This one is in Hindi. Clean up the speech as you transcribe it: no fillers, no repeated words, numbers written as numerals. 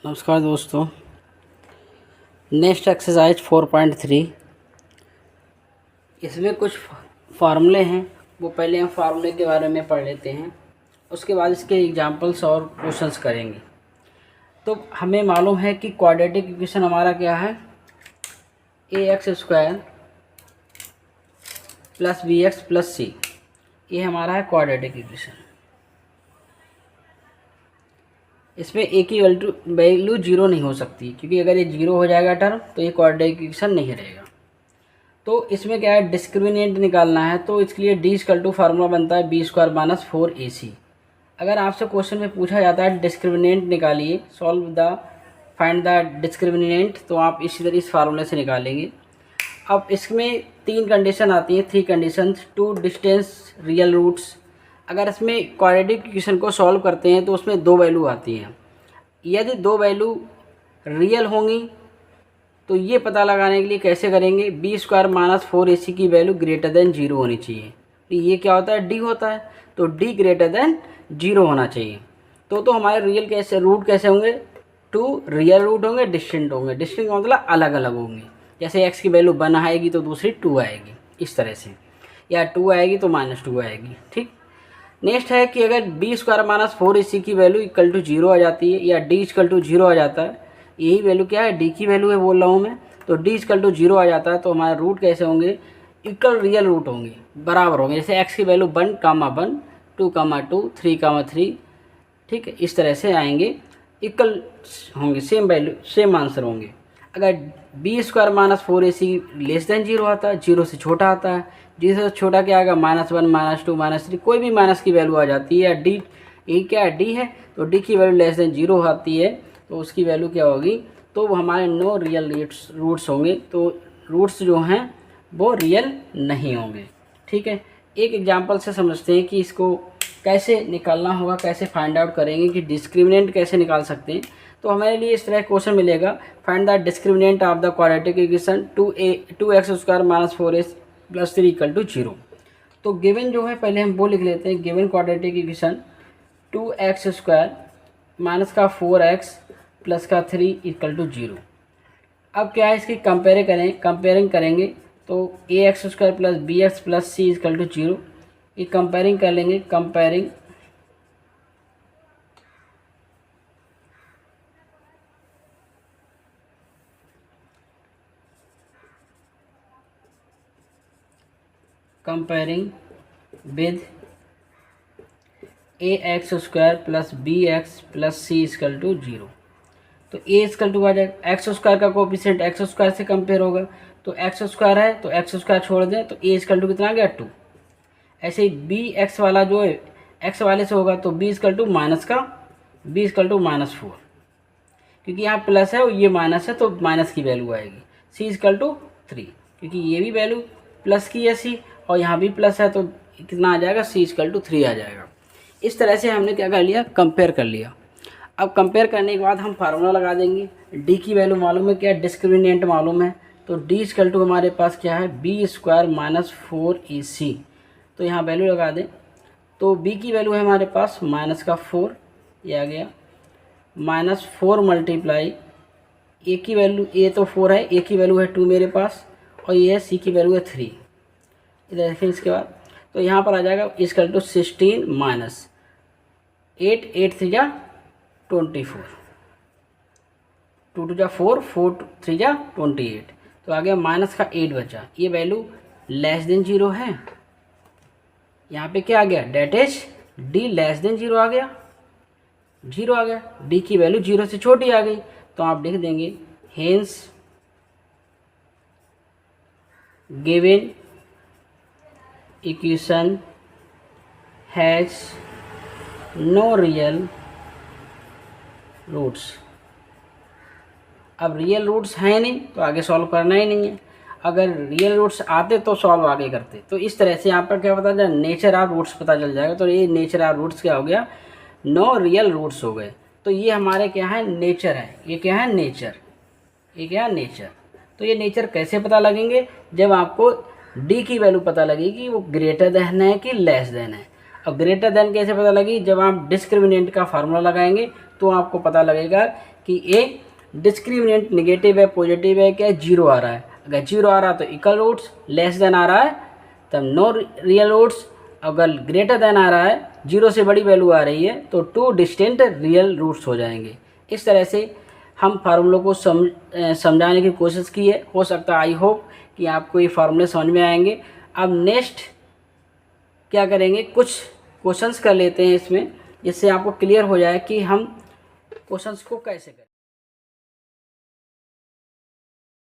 नमस्कार दोस्तों। नेक्स्ट एक्सरसाइज 4.3, इसमें कुछ फार्मूले हैं, वो पहले हम फार्मूले के बारे में पढ़ लेते हैं, उसके बाद इसके एग्जांपल्स और क्वेश्चंस करेंगे। तो हमें मालूम है कि क्वाड्रेटिक इक्वेशन हमारा क्या है, ax² + bx + c, ये हमारा है क्वाड्रेटिक इक्वेशन। इसमें a की वैल्यू जीरो नहीं हो सकती, क्योंकि अगर ये जीरो हो जाएगा टर्म तो ये क्वाड्रेटिक इक्वेशन नहीं रहेगा। तो इसमें क्या है, डिस्क्रिमिनेंट निकालना है, तो इसके लिए d फार्मूला बनता है b² - 4ac। अगर आपसे क्वेश्चन में पूछा जाता है डिस्क्रिमिनेंट निकालिए, फाइंड द डिस्क्रिमिनेंट, तो आप इसी तरह इस फार्मूले से निकालेंगे। अब इसमें 3 कंडीशन आती हैं, 3 कंडीशंस, 2 डिस्टेंस रियल रूट्स। अगर इसमें क्वाड्रेटिक इक्वेशन को सॉल्व करते हैं तो उसमें 2 वैल्यू आती हैं। यदि 2 वैल्यू रियल होंगी तो ये पता लगाने के लिए कैसे करेंगे, b² - 4ac की वैल्यू ग्रेटर देन 0 होनी चाहिए। तो ये क्या होता है, d होता है, तो d ग्रेटर देन 0 होना चाहिए। तो हमारे रियल कैसे रूट कैसे होंगे, 2 रियल रूट होंगे, डिस्टिंक्ट होंगे। डिस्टिंक्ट मतलब अलग अलग होंगे। जैसे x की वैल्यू 1 आएगी तो दूसरी 2 आएगी, इस तरह से, या 2 आएगी तो -2 आएगी। ठीक। नेक्स्ट है कि अगर b² - 4ac की वैल्यू इक्वल टू 0 आ जाती है, या d इक्वल टू 0 आ जाता है, यही वैल्यू क्या है, d की वैल्यू है बोल रहा हूँ मैं, तो d इक्वल टू 0 आ जाता है तो हमारे रूट कैसे होंगे, इक्वल रियल रूट होंगे, बराबर होंगे। जैसे x की वैल्यू 1, 1, 2, 2, 3, 3, ठीक है, इस तरह से आएंगे, इक्वल होंगे, सेम वैल्यू, सेम आंसर होंगे। अगर b² - 4ac लेस देन 0 आता है, 0 से छोटा आता है, 0 से छोटा क्या आएगा, -1, -2, -3, कोई भी माइनस की वैल्यू आ जाती है, या d, ये क्या है, d है, तो d की वैल्यू लेस देन 0 आती है, तो उसकी वैल्यू क्या होगी, तो हमारे नो रियल रूट्स होंगे, तो रूट्स जो हैं वो रियल नहीं होंगे। ठीक है, एक एग्जांपल से समझते हैं कि इसको कैसे निकालना होगा, कैसे फाइंड आउट करेंगे कि डिस्क्रिमिनेंट कैसे निकाल सकते हैं। तो हमारे लिए इस तरह क्वेश्चन मिलेगा, find the discriminant of the quadratic equation 2x² - 4ac + 3 = 0। तो गिवन जो है, पहले हम वो लिख लेते हैं, given quadratic equation 2x² - 4x + 3 = 0। अब क्या है, इसकी कंपेयरिंग करेंगे, तो ax² + bx + c = 0। ये कंपेयरिंग कर लेंगे, comparing with ax² + bx + c = 0। तो a = आ जाएगा, x² का कोफिशिएंट x² से कंपेयर होगा, तो x² है तो x² छोड़ दें, तो a = कितना आ गया, 2। ऐसे ही bx वाला जो है x वाले से होगा, तो b = -4, क्योंकि यहाँ प्लस है और ये माइनस है, तो माइनस की वैल्यू आएगी। c = 3, क्योंकि ये भी वैल्यू प्लस की है c, और यहाँ भी प्लस है, तो कितना आ जाएगा, c = 3 आ जाएगा। इस तरह से हमने क्या कर लिया, कंपेयर कर लिया। अब कंपेयर करने के बाद हम फार्मूला लगा देंगे। d की वैल्यू मालूम है क्या, डिस्क्रिमिनेंट मालूम है, तो d = हमारे पास क्या है, b² - 4ac। तो यहाँ वैल्यू लगा दें, तो b की वैल्यू है हमारे पास -4, ये आ गया, -4 मल्टीप्लाई a की वैल्यू, a तो 4 है, a की वैल्यू है 2 मेरे पास, और ये है c की वैल्यू है 3। इधर देखें, इसके बाद तो यहाँ पर आ जाएगा = 16 - 8, 8 3 जा 24, 2 2 जा 4, 4 3 जा 28, तो आ गया माइनस का 8 बचा। ये वैल्यू लेस देन 0 है, यहाँ पे क्या आ गया, det is d less than 0 आ गया, 0 आ गया, d की वैल्यू 0 से छोटी आ गई, तो आप लिख देंगे hence given equation has no real roots. अब रियल रूट्स हैं नहीं तो आगे सॉल्व करना ही नहीं है, अगर रियल रूट्स आते तो सॉल्व आगे करते। तो इस तरह से यहाँ पर क्या पता चला, नेचर ऑफ रूट्स पता चल जाएगा। तो ये नेचर ऑफ रूट्स क्या हो गया, नो रियल रूट्स हो गए। तो ये हमारे क्या है, नेचर है, ये क्या है, नेचर, ये क्या है, नेचर। तो ये नेचर कैसे पता लगेंगे, जब आपको d की वैल्यू पता लगेगी वो ग्रेटर देन है कि लेस देन है। अब ग्रेटर देन कैसे पता लगी, जब आप डिस्क्रिमिनेंट का फार्मूला लगाएंगे तो आपको पता लगेगा कि ए डिस्क्रिमिनेंट नेगेटिव है, पॉजिटिव है, क्या जीरो आ रहा है। अगर जीरो आ रहा है तो इक्वल रूट्स, लेस देन आ रहा है तब नो रियल रूट्स, अगर ग्रेटर देन आ रहा है, जीरो से बड़ी वैल्यू आ रही है तो टू डिस्टिंक्ट रियल रूट्स हो जाएंगे। इस तरह से हम फार्मूलों को समझाने की कोशिश की है। हो सकता है, आई होप कि आपको ये फार्मूले समझ में आएंगे। अब नेक्स्ट क्या करेंगे, कुछ क्वेश्चंस कर लेते हैं इसमें, जिससे आपको क्लियर हो जाए कि हम क्वेश्चंस को कैसे करें।